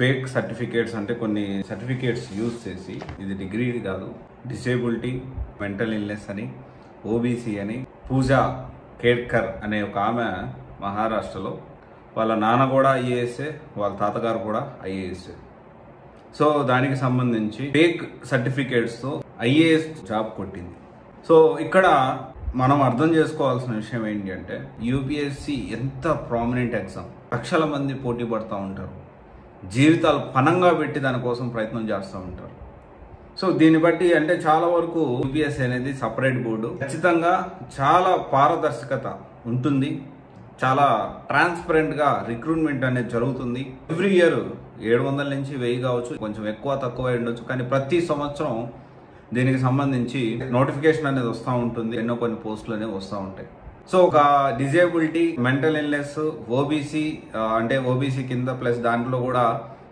Fake certificates అంటే కొన్ని certificates use చేసి, ఇది డిగ్రీ కాదు, డిసేబిలిటీ, మెంటల్ ఇల్నెస్ అని, ఓబీసీ అని, పూజా కేడ్కర్ అనే ఒక ఆమె మహారాష్ట్రలో, వాళ్ళ నాన్న కూడా ఐఏఎస్ఏ, వాళ్ళ తాతగారు కూడా ఐఏఎస్ఏ. సో దానికి సంబంధించి ఫేక్ సర్టిఫికేట్స్తో ఐఏఎస్ జాబ్ కొట్టింది. సో ఇక్కడ మనం అర్థం చేసుకోవాల్సిన విషయం ఏంటి అంటే, యూపీఎస్సీ ఎంత ప్రామినెంట్ ఎగ్జామ్, లక్షల మంది పోటీ పడుతూ ఉంటారు, జీవితాలు పణంగా పెట్టి దానికోసం ప్రయత్నం చేస్తూ ఉంటారు. సో దీన్ని బట్టి అంటే చాలా వరకు యూపీఎస్సీ అనేది సపరేట్ బోర్డు, ఖచ్చితంగా చాలా పారదర్శకత ఉంటుంది, చాలా ట్రాన్స్పరెంట్గా రిక్రూట్మెంట్ అనేది జరుగుతుంది. ఎవ్రీ ఇయర్ 700 నుంచి 1000 కావచ్చు, కొంచెం ఎక్కువ తక్కువ ఉండొచ్చు, కానీ ప్రతి సంవత్సరం దీనికి సంబంధించి నోటిఫికేషన్ అనేది వస్తూ ఉంటుంది, ఎన్నో కొన్ని పోస్టులు అనేవి వస్తూ ఉంటాయి. సో ఒక డిజేబిలిటీ, మెంటల్ ఇల్నెస్, ఓబీసీ అంటే ఓబీసీ కింద ప్లస్ దాంట్లో కూడా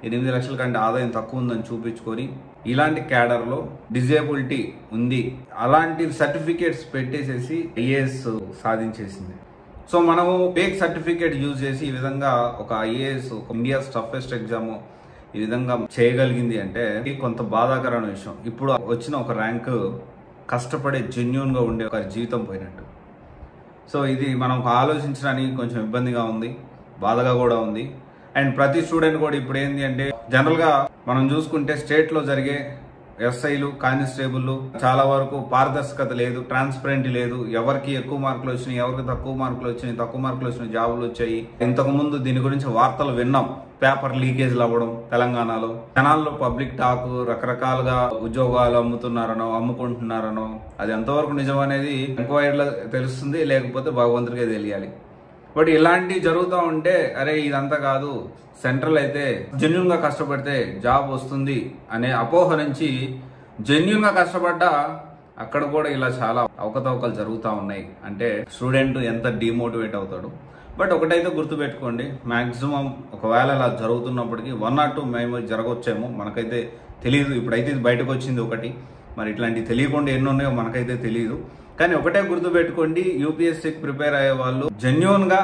8 లక్షల కంటే ఆదాయం తక్కువ ఉందని చూపించుకొని ఇలాంటి క్యాడర్లో డిజేబిలిటీ ఉంది అలాంటి సర్టిఫికేట్స్ పెట్టేసేసి ఐఏఎస్ సాధించేసింది. సో మనము ఫేక్ సర్టిఫికేట్ యూజ్ చేసి ఈ విధంగా ఒక ఐఏఎస్, ఒక ఇండియా టఫెస్ట్ ఎగ్జామ్ ఈ విధంగా చేయగలిగింది అంటే కొంత బాధాకరమైన విషయం. ఇప్పుడు వచ్చిన ఒక ర్యాంక్ కష్టపడే జెన్యూన్గా ఉండే ఒక జీవితం పోయినట్టు. సో ఇది మనం ఆలోచించడానికి కొంచెం ఇబ్బందిగా ఉంది, బాధగా కూడా ఉంది. అండ్ ప్రతి స్టూడెంట్ కూడా ఇప్పుడు ఏంటి అంటే, జనరల్గా మనం చూసుకుంటే స్టేట్లో జరిగే ఎస్ఐలు, కానిస్టేబుల్ చాలా వరకు పారదర్శకత లేదు, ట్రాన్స్పరెంట్ లేదు. ఎవరికి ఎక్కువ మార్కులు వచ్చినాయి, ఎవరికి తక్కువ మార్కులు వచ్చినాయి, తక్కువ మార్కులు వచ్చిన జాబులు వచ్చాయి. ఇంతకు ముందు దీని గురించి వార్తలు విన్నాం, పేపర్ లీకేజ్లు అవ్వడం తెలంగాణలో, జనాల్లో పబ్లిక్ టాక్, రకరకాలుగా ఉద్యోగాలు అమ్ముకుంటున్నారనో, అది ఎంతవరకు నిజం అనేది ఎంక్వైరీలో తెలుస్తుంది, లేకపోతే భగవంతుడికే తెలియాలి. బట్ ఇలాంటివి జరుగుతూ ఉంటే అరే ఇదంతా కాదు, సెంట్రల్ అయితే జెన్యూన్ గా కష్టపడితే జాబ్ వస్తుంది అనే అపోహ నుంచి జెన్యూన్ గా కష్టపడ్డా అక్కడ కూడా ఇలా చాలా అవకతవకలు జరుగుతూ ఉన్నాయి. అంటే స్టూడెంట్ ఎంత డిమోటివేట్ అవుతాడు. బట్ ఒకటైతే గుర్తుపెట్టుకోండి, మాక్సిమం ఒకవేళ అలా జరుగుతున్నప్పటికీ 1 or 2 మేము జరగవచ్చేమో, మనకైతే తెలియదు. ఇప్పుడైతే ఇది బయటకు వచ్చింది ఒకటి, మరి ఇట్లాంటివి తెలియకుండా ఎన్ని ఉన్నాయో మనకైతే తెలియదు. కానీ ఒకటే గుర్తుపెట్టుకోండి, యూపీఎస్సీకి ప్రిపేర్ అయ్యే వాళ్ళు జెన్యూన్ గా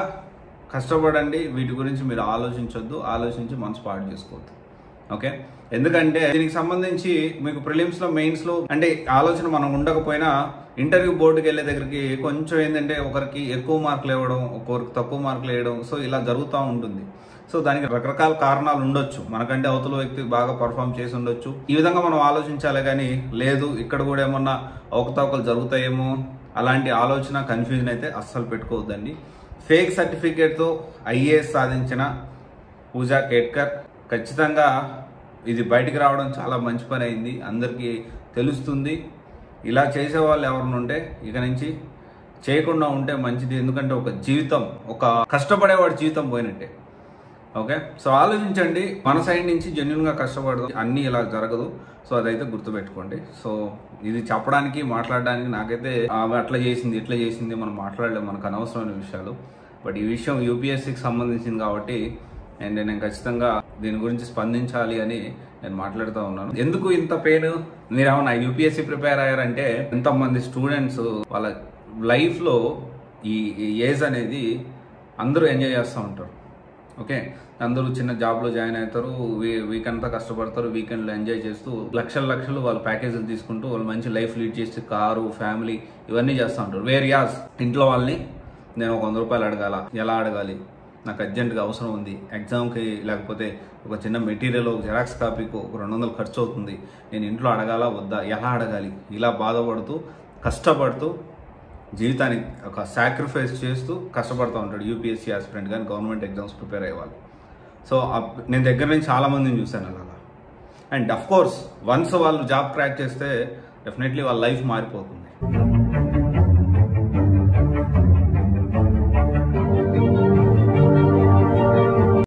కష్టపడండి. వీటి గురించి మీరు ఆలోచించొద్దు, ఆలోచించి మనసు పాడు చేసుకోవద్దు. ఓకే, ఎందుకంటే దీనికి సంబంధించి మీకు ప్రిలిమ్స్ లో, మెయిన్స్ లో అంటే ఆలోచన మనం ఉండకపోయినా ఇంటర్వ్యూ బోర్డుకి వెళ్ళే దగ్గరికి కొంచెం ఏంటంటే ఒకరికి ఎక్కువ మార్కులు ఇవ్వడం, ఒకరికి తక్కువ మార్కులు వేయడం, సో ఇలా జరుగుతూ ఉంటుంది. సో దానికి రకరకాల కారణాలు ఉండొచ్చు, మనకంటే అవతల వ్యక్తి బాగా పర్ఫామ్ చేసి ఉండొచ్చు. ఈ విధంగా మనం ఆలోచించాలి, కానీ లేదు ఇక్కడ కూడా ఏమన్నా అవకతవకలు జరుగుతాయేమో అలాంటి ఆలోచన, కన్ఫ్యూజన్ అయితే అస్సలు పెట్టుకోవద్దండి. ఫేక్ సర్టిఫికేట్తో ఐఏఎస్ సాధించిన పూజా కేడ్కర్, ఖచ్చితంగా ఇది బయటికి రావడం చాలా మంచి పని అయింది, అందరికీ తెలుస్తుంది. ఇలా చేసే వాళ్ళు ఎవరైనా ఉంటే ఇక నుంచి చేయకుండా ఉంటే మంచిది. ఎందుకంటే ఒక జీవితం, ఒక కష్టపడేవాడి జీవితం పోయినట్టే. ఓకే, సో ఆలోచించండి, మన సైడ్ నుంచి జెన్యూన్గా కష్టపడదు, అన్నీ ఇలా జరగదు. సో అదైతే గుర్తుపెట్టుకోండి. సో ఇది చెప్పడానికి, మాట్లాడడానికి నాకైతే ఆమె అట్లా చేసింది, ఇట్లా చేసింది మనం మాట్లాడలేము, మనకు అనవసరమైన విషయాలు. బట్ ఈ విషయం యూపీఎస్సీకి సంబంధించింది కాబట్టి అండ్ నేను ఖచ్చితంగా దీని గురించి స్పందించాలి అని నేను మాట్లాడుతూ ఉన్నాను. ఎందుకు ఇంత పెయిన్? మీరేమన్నా యూపీఎస్సీ ప్రిపేర్ అయ్యారంటే ఎంతమంది స్టూడెంట్స్ వాళ్ళ లైఫ్లో ఈ ఏజ్ అనేది అందరూ ఎంజాయ్ చేస్తూ ఉంటారు. ఓకే, అందరూ చిన్న జాబ్లో జాయిన్ అవుతారు, వీక్ అంతా కష్టపడతారు, వీకెండ్లో ఎంజాయ్ చేస్తూ లక్షలు వాళ్ళు ప్యాకేజీలు తీసుకుంటూ వాళ్ళు మంచి లైఫ్ లీడ్ చేసి కారు, ఫ్యామిలీ ఇవన్నీ చేస్తూ ఉంటారు. వేరియాస్ ఇంట్లో వాళ్ళని నేను ఒక 100 రూపాయలు అడగాల, ఎలా అడగాలి, నాకు అర్జెంటుగా అవసరం ఉంది ఎగ్జామ్కి, లేకపోతే ఒక చిన్న మెటీరియల్, ఒక జిరాక్స్ కాపీకి ఒక 200 ఖర్చు అవుతుంది, నేను ఇంట్లో అడగాలా వద్దా, ఎలా అడగాలి, ఇలా బాధపడుతూ కష్టపడుతూ జీవితానికి ఒక సాక్రిఫైస్ చేస్తూ కష్టపడుతూ ఉంటాడు యూపీఎస్సీ ఆస్పిరెంట్ కానీ గవర్నమెంట్ ఎగ్జామ్స్ ప్రిపేర్ అయ్యేవాళ్ళు. సో నేను దగ్గర నుంచి చాలామందిని చూశాను అలాగా. అండ్ అఫ్ కోర్స్ వన్స్ వాళ్ళు జాబ్ క్రాక్ చేస్తే డెఫినెట్లీ వాళ్ళ లైఫ్ మారిపోతుంది.